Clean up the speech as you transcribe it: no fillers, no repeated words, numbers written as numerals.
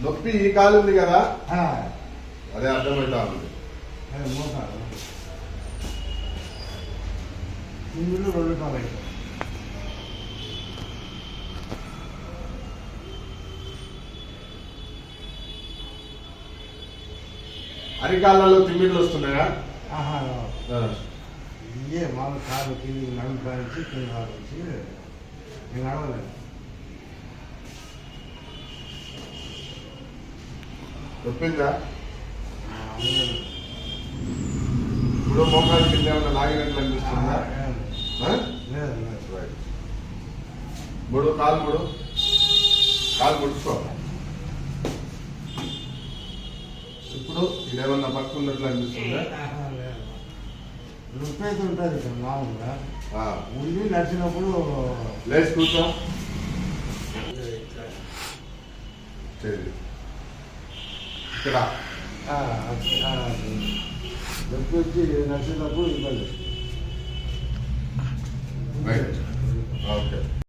నొప్పి ఈ కాలు ఉంది కదా, అదే అర్థమవుతా ఉంది. మోసాలు ఇందులో 2 కాలు అయితే అరికాళ్ళలో తిమ్మిళ్ళు వస్తున్నాయా? ఇదే మామూలు కాలు కింది నడుము కానించి కింద కాలు వచ్చి నేను నడవలేదు. నొప్పిందా? ఇప్పుడు మోకాలు కింద ఏమన్నా లాగినట్లు అనిపిస్తుందా? మూడు కాలు ముడుచుకో. ఇప్పుడు ఇదేమన్నా పట్టుకున్నట్లు అనిపిస్తుందా? నొప్పి అయితే ఉంటుంది ఇక్కడ మామూలుగా ఉండి నడిచినప్పుడు లేచి కూర్చో. ఇక్కడ నొప్పి వచ్చి నడిచినప్పుడు ఇబ్బంది.